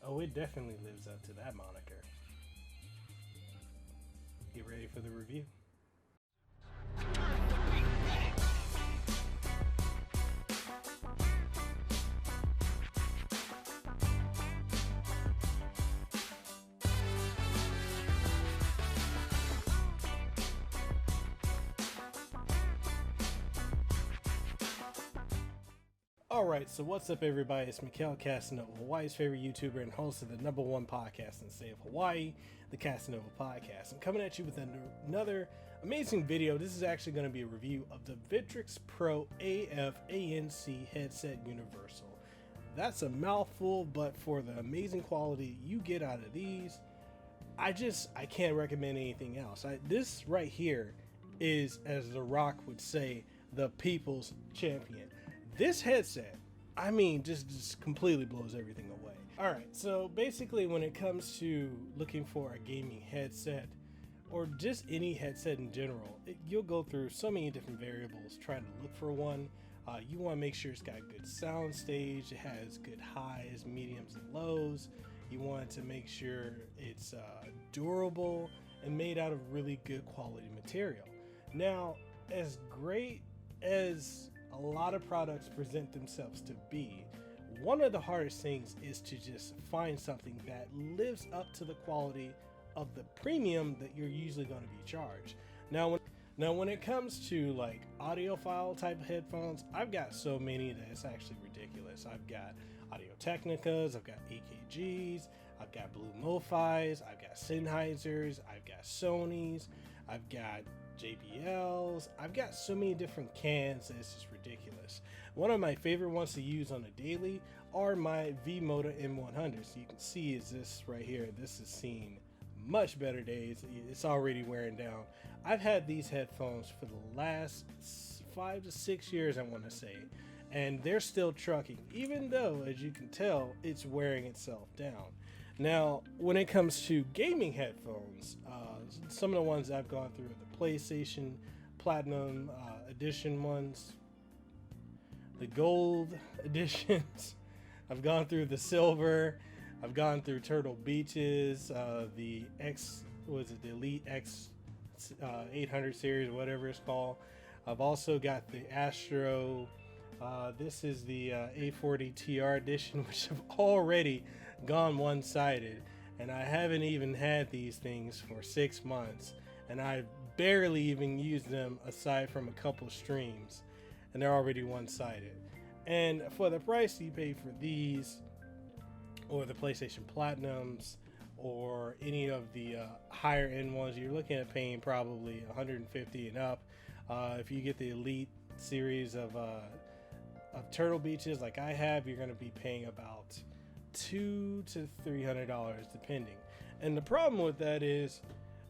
Oh, it definitely lives up to that moniker. Get ready for the review. Alright, so what's up everybody, it's Mekel Kasanova, Hawaii's favorite YouTuber and host of the #1 podcast in the state of Hawaii, the KASANOVA Podcast. I'm coming at you with another amazing video. This is actually going to be a review of the Victrix Pro AF ANC Headset Universal. That's a mouthful, but for the amazing quality you get out of these, I can't recommend anything else. This right here is, as The Rock would say, the people's champion. This headset, I mean, just completely blows everything away. All right, so basically when it comes to looking for a gaming headset or just any headset in general, you'll go through so many different variables trying to look for one. You want to make sure it's got good sound stage, it has good highs, mediums, and lows. You want to make sure it's durable and made out of really good quality material. Now, as great as a lot of products present themselves to be, one of the hardest things is to just find something that lives up to the quality of the premium that you're usually going to be charged. Now when it comes to like audiophile type of headphones, I've got so many that it's actually ridiculous. I've got Audio Technicas, I've got AKGs, I've got Blue Mo-Fis, I've got Sennheisers, I've got Sonys, I've got JBLs. I've got so many different cans that it's just ridiculous. One of my favorite ones to use on a daily are my V-Moda M100. So you can see is this right here. This has seen much better days. It's already wearing down. I've had these headphones for the last 5 to 6 years, I want to say, and they're still trucking, even though, as you can tell, it's wearing itself down. Now, when it comes to gaming headphones, some of the ones I've gone through are the PlayStation Platinum Edition ones, the Gold Editions. I've gone through the Silver. I've gone through Turtle Beaches, the Elite X 800 series, whatever it's called. I've also got the Astro. This is the A40 TR edition, which have already gone one-sided, and I haven't even had these things for 6 months, and I've barely even used them aside from a couple streams, and they're already one-sided. And for the price you pay for these, or the PlayStation Platinums, or any of the higher end ones, you're looking at paying probably $150 and up. If you get the Elite series of Turtle Beaches like I have, you're going to be paying about $200 to $300 depending. And the problem with that is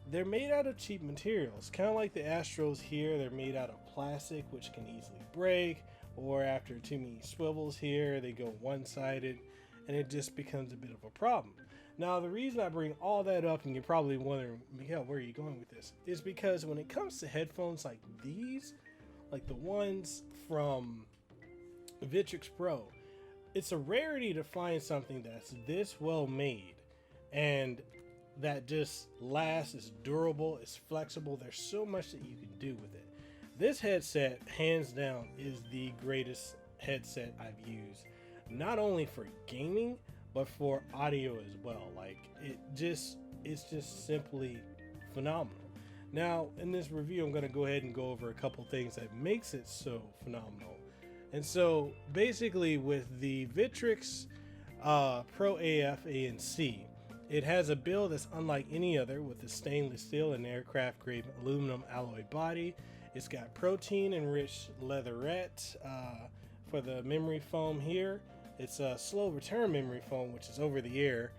they're made out of cheap materials, kind of like the Astros here. They're made out of plastic, which can easily break, or after too many swivels here, they go one-sided, and it just becomes a bit of a problem. Now, the reason I bring all that up, and you're probably wondering, Miguel, where are you going with this, is because when it comes to headphones like these, like the ones from Victrix Pro, it's a rarity to find something that's this well made and that just lasts, is durable, is flexible. There's so much that you can do with it. This headset, hands down, is the greatest headset I've used, not only for gaming but for audio as well. Like it's just simply phenomenal. Now in this review, I'm going to go ahead and go over a couple things that makes it so phenomenal. And so basically with the Victrix Pro AF ANC, it has a build that's unlike any other with a stainless steel and aircraft grade aluminum alloy body. It's got protein enriched leatherette for the memory foam here. It's a slow return memory foam, which is over the air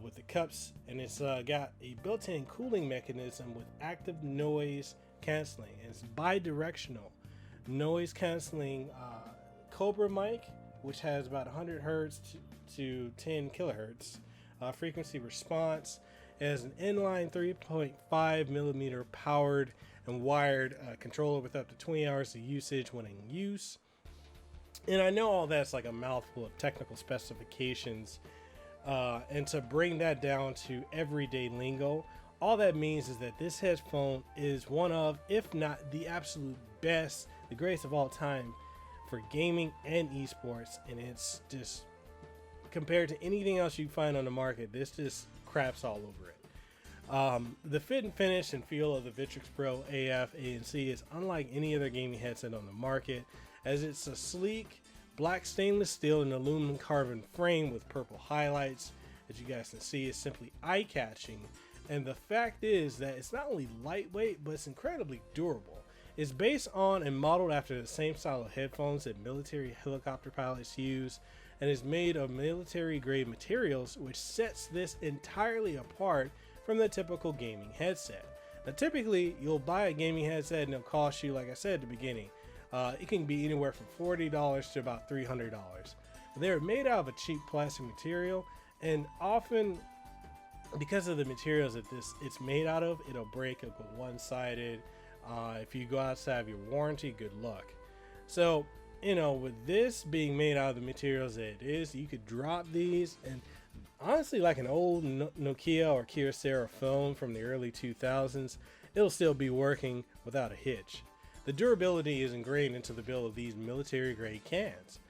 with the cups, and it's got a built-in cooling mechanism with active noise canceling, and it's bi-directional noise canceling Cobra mic, which has about 100 hertz to 10 kilohertz frequency response. It has an inline 3.5 millimeter powered and wired controller with up to 20 hours of usage when in use. And I know all that's like a mouthful of technical specifications, And to bring that down to everyday lingo, all that means is that this headphone is one of, if not the absolute best, the greatest of all time for gaming and esports. And it's just, compared to anything else you find on the market, this just craps all over it. The fit and finish and feel of the Victrix Pro AF ANC is unlike any other gaming headset on the market, as it's a sleek black stainless steel and aluminum carbon frame with purple highlights. As you guys can see, it's simply eye-catching, and the fact is that it's not only lightweight, but it's incredibly durable. It's based on and modeled after the same style of headphones that military helicopter pilots use, and is made of military-grade materials, which sets this entirely apart from the typical gaming headset. Now, typically, you'll buy a gaming headset and it'll cost you, like I said at the beginning, it can be anywhere from $40 to about $300. They're made out of a cheap plastic material, and often, because of the materials that it's made out of, it'll break. It'll go one-sided. If you go outside of your warranty, good luck. So, you know, with this being made out of the materials that it is, you could drop these, and honestly, like an old Nokia or Kyocera phone from the early 2000s, it'll still be working without a hitch. The durability is ingrained into the build of these military-grade cans.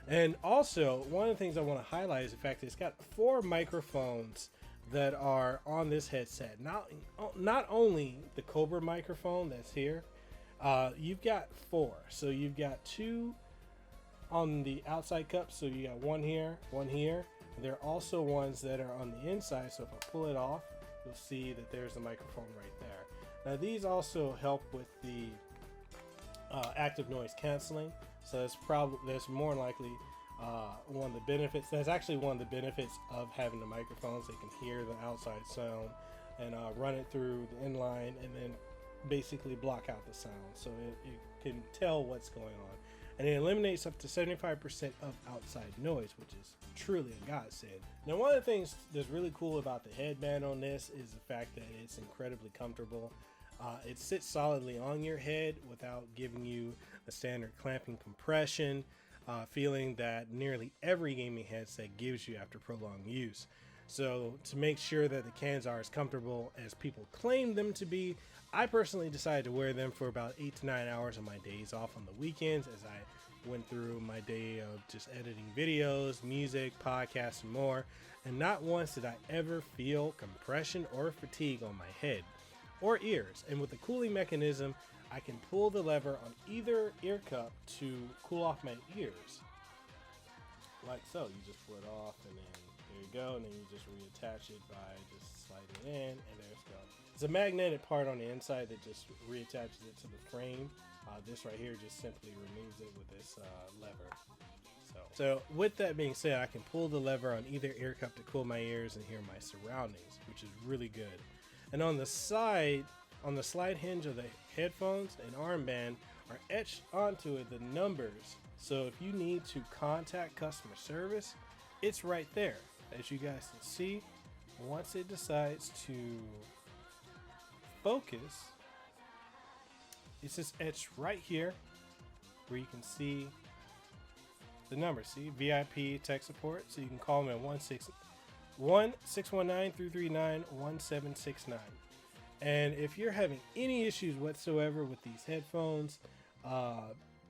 And also, one of the things I want to highlight is the fact that it's got 4 microphones that are on this headset. Not only the Cobra microphone that's here, you've got 4. So you've got 2 on the outside cup, so you got one here, one here. There are also ones that are on the inside, so if I pull it off, you'll see that there's the microphone right there. Now these also help with the active noise canceling, so that's more likely one of the benefits. That's actually one of the benefits of having the microphones. They can hear the outside sound and run it through the inline and then basically block out the sound, so it can tell what's going on. And it eliminates up to 75% of outside noise, which is truly a godsend. Now, one of the things that's really cool about the headband on this is the fact that it's incredibly comfortable. It sits solidly on your head without giving you the standard clamping compression feeling that nearly every gaming headset gives you after prolonged use. So to make sure that the cans are as comfortable as people claim them to be, I personally decided to wear them for about 8 to 9 hours on my days off on the weekends, as I went through my day of just editing videos, music, podcasts, and more. And not once did I ever feel compression or fatigue on my head or ears. And with the cooling mechanism, I can pull the lever on either ear cup to cool off my ears. Like so. You just pull it off, and then there you go, and then you just reattach it by just sliding it in, and there it goes. It's a magnetic part on the inside that just reattaches it to the frame. This right here just simply removes it with this lever. So with that being said, I can pull the lever on either ear cup to cool my ears and hear my surroundings, which is really good. And on the side, on the slide hinge of the headphones and armband are etched onto it the numbers. So if you need to contact customer service, it's right there. As you guys can see, once it decides to focus, it's just etched right here where you can see the number. See, VIP tech support, so you can call them at 1-619-339-1769. And if you're having any issues whatsoever with these headphones,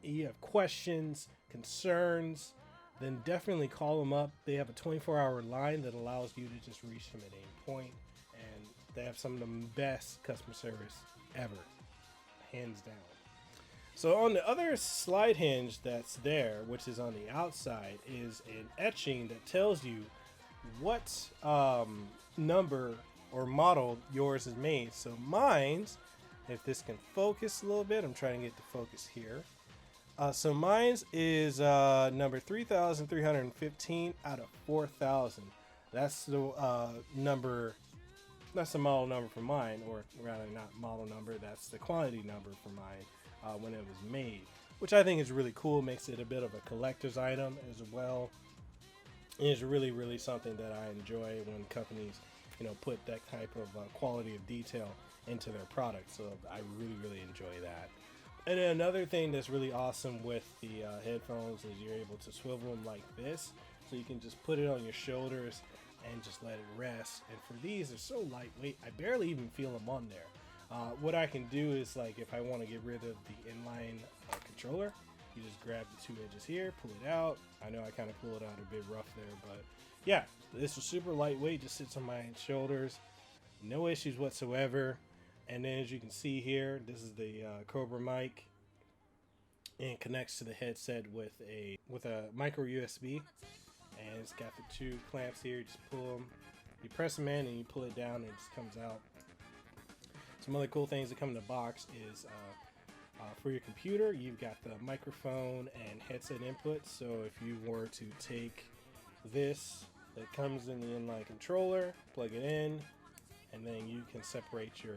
you have questions, concerns, then definitely call them up. They have a 24-hour line that allows you to just reach them at any point, and they have some of the best customer service ever, hands down. So on the other slide hinge that's there, which is on the outside, is an etching that tells you what number or model yours is made. So mine's, if this can focus a little bit, I'm trying to get the focus here. So mine's is number 3,315 out of 4,000. That's the number. That's the model number for mine, or rather not model number. That's the quantity number for mine when it was made, which I think is really cool. Makes it a bit of a collector's item as well. And it's really, really something that I enjoy when companies, you know, put that type of quality of detail into their product. So I really, really enjoy that. And then another thing that's really awesome with the headphones is you're able to swivel them like this, so you can just put it on your shoulders and just let it rest. And for these, they're so lightweight, I barely even feel them on there. What I can do is, like, if I want to get rid of the inline controller, you just grab the 2 edges here, pull it out. I know I kind of pull it out a bit rough there, but yeah, this is super lightweight, just sits on my shoulders, no issues whatsoever. And then as you can see here, this is the Cobra mic, and it connects to the headset with a micro USB, and it's got the 2 clamps here. You just pull them, you press them in, and you pull it down, and it just comes out. Some other cool things that come in the box is for your computer, you've got the microphone and headset input. So if you were to take this that comes in the inline controller, plug it in, and then you can separate your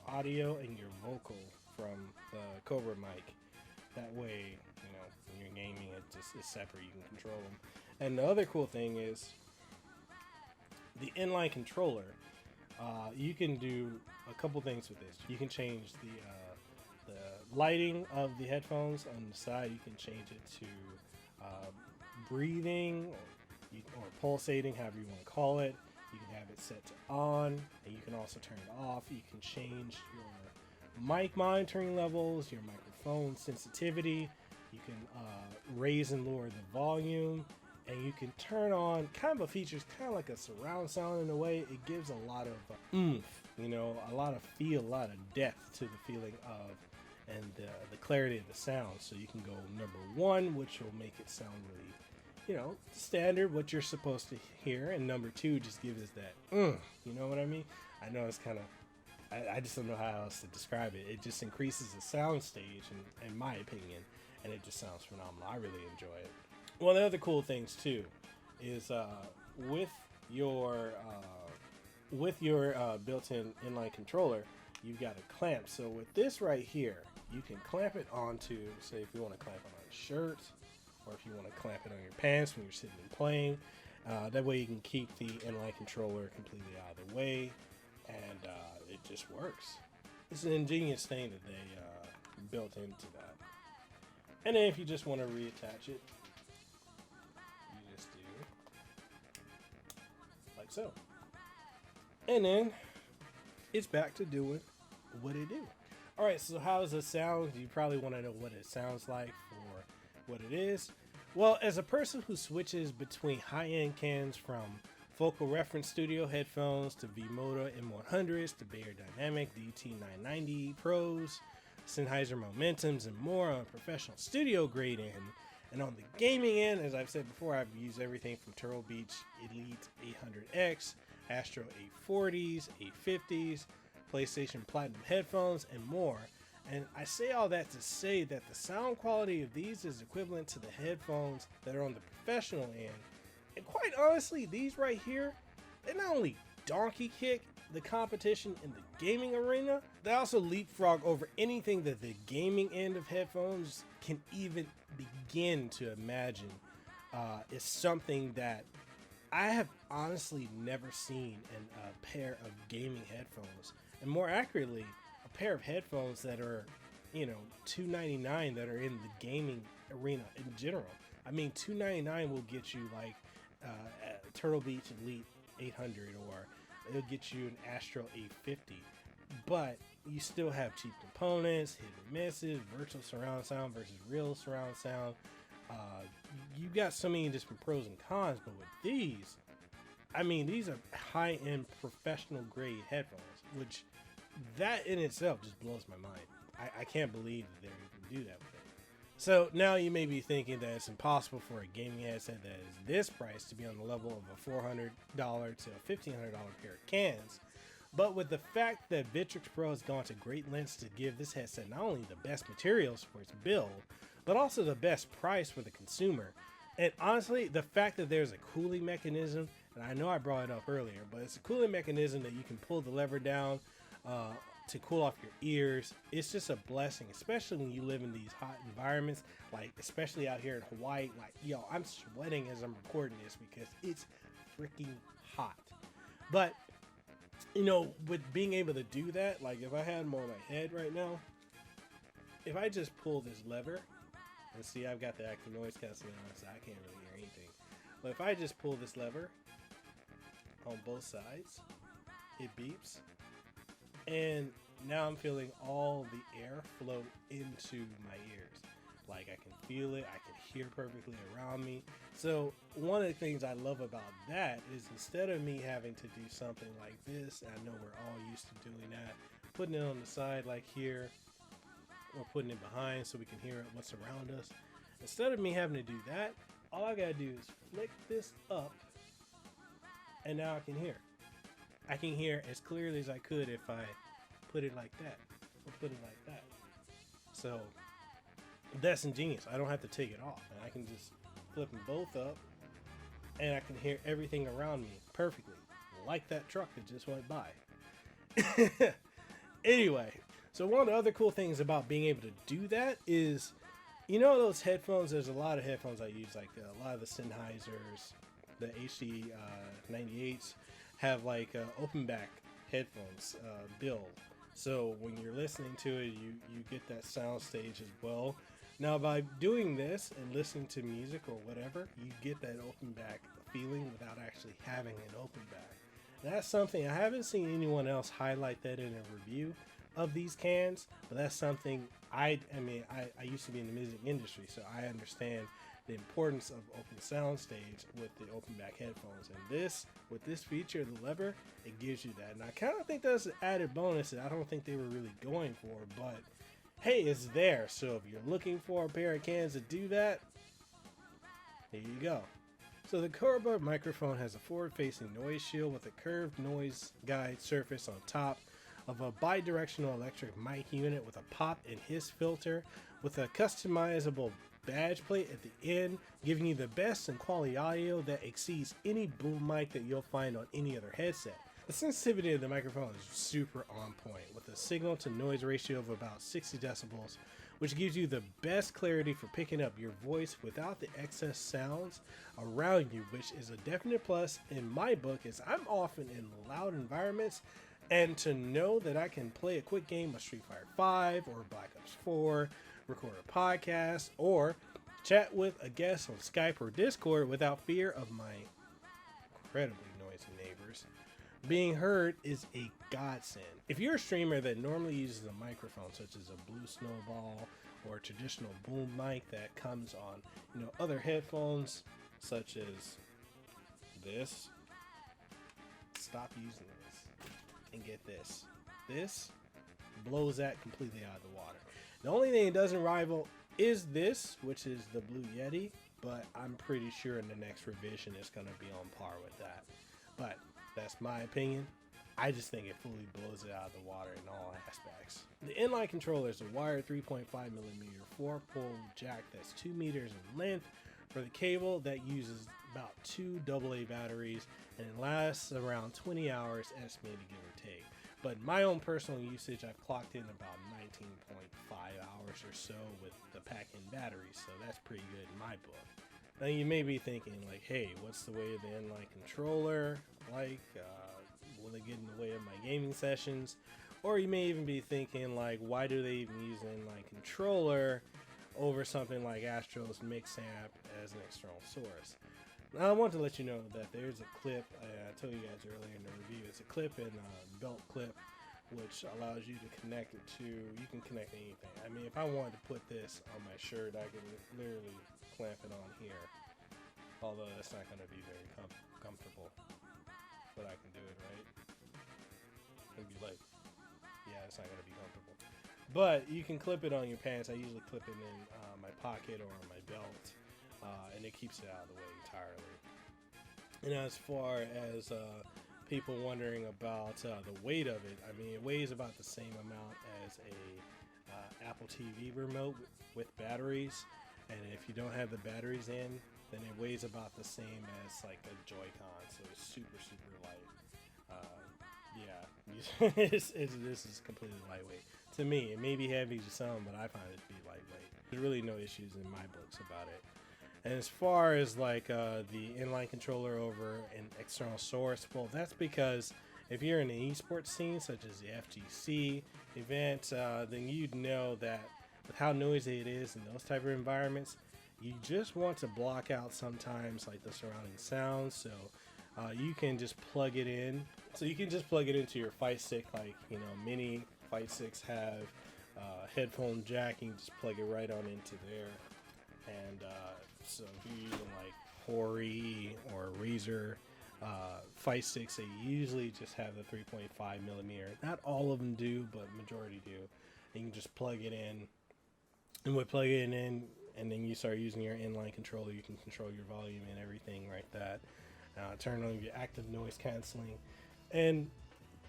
audio and your vocal from the Cobra mic. That way, you know, when you're gaming, it just is separate. You can control them. And the other cool thing is the inline controller. You can do a couple things with this. You can change the lighting of the headphones on the side. You can change it to breathing or pulsating, however you want to call it. You can have it set to on, and you can also turn it off. You can change your mic monitoring levels, your microphone sensitivity. You can raise and lower the volume, and you can turn on kind of a features, kind of like a surround sound in a way. It gives a lot of oomph, you know, a lot of feel, a lot of depth to the feeling of and the clarity of the sound. So you can go number 1, which will make it sound really, you know, standard, what you're supposed to hear, and number 2 just gives us that, you know what I mean? I know it's kind of, I just don't know how else to describe it. It just increases the sound stage, in my opinion, and it just sounds phenomenal. I really enjoy it. One of the other cool things too is with your built-in inline controller, you've got a clamp. So with this right here, you can clamp it onto, say if you want to clamp it on your shirt, or if you want to clamp it on your pants when you're sitting and playing. That way you can keep the inline controller completely out of the way, and it just works. It's an ingenious thing that they built into that. And then if you just want to reattach it, you just do like so. And then it's back to doing what it do. All right, so how does it sound? You probably want to know what it sounds like for what it is. Well, as a person who switches between high-end cans from Focal Reference Studio headphones to V-Moto M100s to Bayer Dynamic DT990 Pros, Sennheiser Momentums, and more on professional studio grade end, and on the gaming end, as I've said before, I've used everything from Turtle Beach Elite 800X, Astro 840s, 850s, PlayStation Platinum headphones, and more. And I say all that to say that the sound quality of these is equivalent to the headphones that are on the professional end. And quite honestly, these right here, they not only donkey kick the competition in the gaming arena, they also leapfrog over anything that the gaming end of headphones can even begin to imagine. Is something that I have honestly never seen in a pair of gaming headphones, and more accurately, a pair of headphones that are, you know, $299 that are in the gaming arena in general. I mean, $299 will get you like Turtle Beach Elite 800, or it'll get you an Astro 850, but you still have cheap components, hit and misses, virtual surround sound versus real surround sound. You got so many different pros and cons, but with these, I mean, these are high-end professional grade headphones, which that in itself just blows my mind. I can't believe that they're able to do that with it. So now you may be thinking that it's impossible for a gaming headset that is this price to be on the level of a $400 to a $1,500 pair of cans. But with the fact that Victrix Pro has gone to great lengths to give this headset not only the best materials for its build, but also the best price for the consumer. And honestly, the fact that there's a cooling mechanism, and I know I brought it up earlier, but it's a cooling mechanism that you can pull the lever down to cool off your ears. It's just a blessing, especially when you live in these hot environments, like especially out here in Hawaii. Like, yo, I'm sweating as I'm recording this because it's freaking hot. But you know, with being able to do that, like if I had them on my head right now, if I just pull this lever, and see, I've got the active noise canceling on, so I can't really hear anything. But if I just pull this lever, on both sides. It beeps. And now I'm feeling all the air flow into my ears. Like I can feel it, I can hear perfectly around me. So one of the things I love about that is instead of me having to do something like this, I know we're all used to doing that, putting it on the side like here, or putting it behind so we can hear what's around us. Instead of me having to do that, all I gotta do is flick this up, and now I can hear. I can hear as clearly as I could if I put it like that, or put it like that. So that's ingenious. I don't have to take it off, and I can just flip them both up, and I can hear everything around me perfectly, like that truck that just went by. Anyway, so one of the other cool things about being able to do that is, you know, those headphones, there's a lot of headphones I use, like a lot of the Sennheisers, the HD 98s have like open back headphones build. So when you're listening to it, you get that sound stage as well. Now by doing this and listening to music or whatever, you get that open back feeling without actually having an open back. That's something I haven't seen anyone else highlight that in a review of these cans, but that's something I used to be in the music industry, so I understand the importance of open sound stage with the open back headphones. And this, with this feature, the lever, it gives you that. And I kind of think that's an added bonus that I don't think they were really going for, but hey, it's there. So if you're looking for a pair of cans to do that, here you go. So the Cobra microphone has a forward-facing noise shield with a curved noise guide surface on top of a bidirectional electric mic unit with a pop and hiss filter with a customizable badge plate at the end, giving you the best and quality audio that exceeds any boom mic that you'll find on any other headset. The sensitivity of the microphone is super on point with a signal to noise ratio of about 60 decibels, which gives you the best clarity for picking up your voice without the excess sounds around you, which is a definite plus in my book, as I'm often in loud environments. And to know that I can play a quick game of Street Fighter 5 or Black Ops 4, record a podcast, or chat with a guest on Skype or Discord without fear of my incredibly noisy neighbors being heard is a godsend. If you're a streamer that normally uses a microphone such as a Blue Snowball or a traditional boom mic that comes on, you know, other headphones such as this, stop using this and get this. This blows that completely out of the water. The only thing it doesn't rival is this, which is the Blue Yeti, but I'm pretty sure in the next revision it's going to be on par with that. But that's my opinion. I just think it fully blows it out of the water in all aspects. The Inline controller is a wired 3.5mm 4-pole jack that's 2 meters in length for the cable that uses about 2 AA batteries, and it lasts around 20 hours estimated, give or take. But my own personal usage, I've clocked in about 19.5 hours or so with the pack-in batteries, so that's pretty good in my book. Now you may be thinking like, hey, what's the way of the Inline controller like? Will it get in the way of my gaming sessions? Or you may even be thinking like, why do they even use an Inline controller over something like Astro's Mix Amp as an external source? Now I want to let you know that there's a clip, I told you guys earlier in the review, it's a clip in belt clip which allows you to connect it to, you can connect anything. I mean, if I wanted to put this on my shirt, I could literally clamp it on here, although that's not going to be very comfortable, but I can do it, right? It'd be like, yeah, it's not going to be comfortable, but you can clip it on your pants. I usually clip it in my pocket or on my belt, and it keeps it out of the way entirely. And as far as people wondering about the weight of it, I mean, it weighs about the same amount as a Apple TV remote with batteries, and if you don't have the batteries in, then it weighs about the same as like a Joy-Con, so it's super light. Yeah, this is completely lightweight. To me, it may be heavy to some, but I find it to be lightweight. There's really no issues in my books about it. And as far as like the Inline controller over an external source, well, that's because if you're in the esports scene, such as the FGC event, then you'd know that with how noisy it is in those type of environments, you just want to block out sometimes like the surrounding sounds. So You can just plug it in. So you can just plug it into your fight stick, like, you know, many fight sticks have headphone jack. You can just plug it right on into there. And so if you're using like Hori or Razer fight sticks, they usually just have the 3.5 millimeter. Not all of them do, but majority do. And you can just plug it in, and with plugging it in, and then you start using your inline controller, you can control your volume and everything like that. Turn on your active noise canceling, and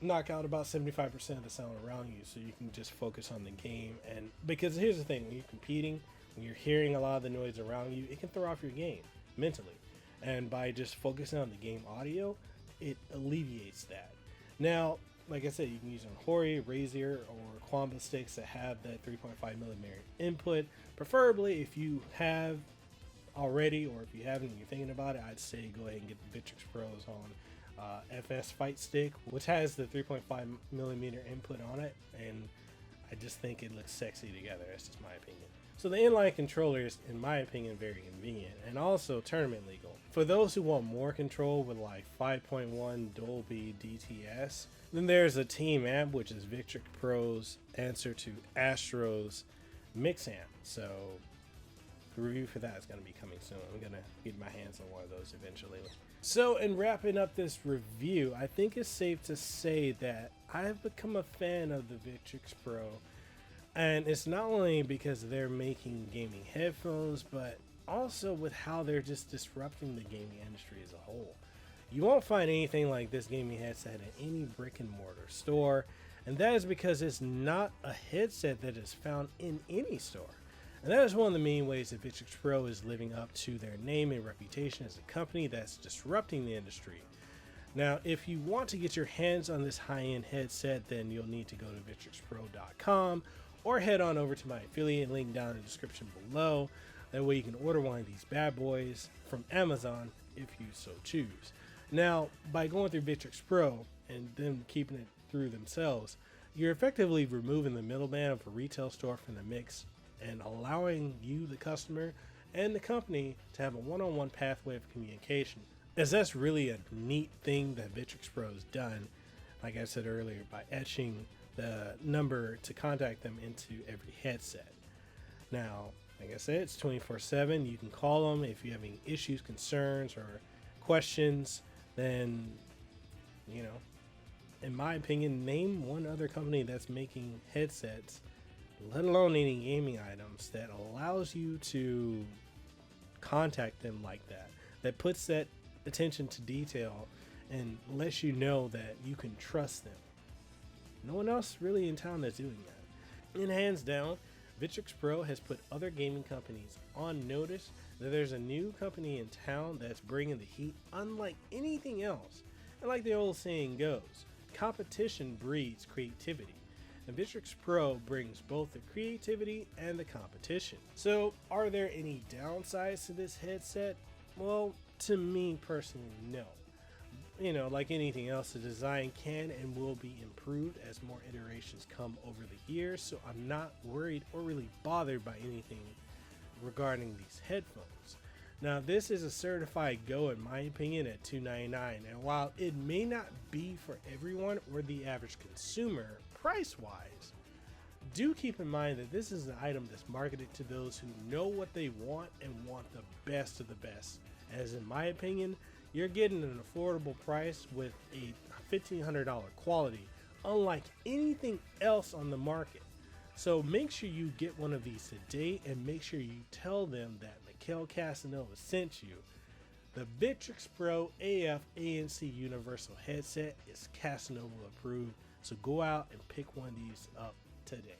knock out about 75% of the sound around you, so you can just focus on the game. And because here's the thing, when you're competing, when you're hearing a lot of the noise around you, it can throw off your game mentally. And by just focusing on the game audio, it alleviates that. Now, like I said, you can use on Hori, Razer, or Quamba sticks that have that 3.5 millimeter input. Preferably, if you have already, or if you haven't and you're thinking about it, I'd say go ahead and get the Victrix Pros on FS Fight Stick, which has the 3.5 millimeter input on it, and I just think it looks sexy together. That's just my opinion. So the inline controller is, in my opinion, very convenient and also tournament legal. For those who want more control with like 5.1 Dolby DTS, then there's a team amp, which is Victrix Pro's answer to Astro's mix amp. So the review for that is going to be coming soon. I'm going to get my hands on one of those eventually. So in wrapping up this review, I think it's safe to say that I've become a fan of the Victrix Pro. And it's not only because they're making gaming headphones, but also with how they're just disrupting the gaming industry as a whole. You won't find anything like this gaming headset in any brick and mortar store, and that is because it's not a headset that is found in any store. And that is one of the main ways that Victrix Pro is living up to their name and reputation as a company that's disrupting the industry. Now, if you want to get your hands on this high-end headset, then you'll need to go to victrixpro.com or head on over to my affiliate link down in the description below. That way you can order one of these bad boys from Amazon if you so choose. Now, by going through Victrix Pro and them keeping it through themselves, you're effectively removing the middleman of a retail store from the mix and allowing you, the customer, and the company to have a one-on-one pathway of communication. As that's really a neat thing that Victrix Pro has done, like I said earlier, by etching the number to contact them into every headset. Now, like I said, it's 24/7. You can call them if you have any issues, concerns, or questions. Then, you know, in my opinion, name one other company that's making headsets, let alone any gaming items, that allows you to contact them like that, that puts that attention to detail and lets you know that you can trust them. No one else really in town that's doing that. And hands down, Victrix Pro has put other gaming companies on notice that there's a new company in town that's bringing the heat unlike anything else. And like the old saying goes, competition breeds creativity. And Victrix Pro brings both the creativity and the competition. So are there any downsides to this headset? Well, to me personally, no. You know, like anything else, the design can and will be improved as more iterations come over the years, so I'm not worried or really bothered by anything regarding these headphones. Now, this is a certified go in my opinion at $299, and while it may not be for everyone or the average consumer price-wise, do keep in mind that this is an item that's marketed to those who know what they want and want the best of the best. As in my opinion, you're getting an affordable price with a $1,500 quality, unlike anything else on the market. So make sure you get one of these today, and make sure you tell them that Mekel Kasanova sent you. The Victrix Pro AF ANC Universal Headset is Kasanova approved, so go out and pick one of these up today.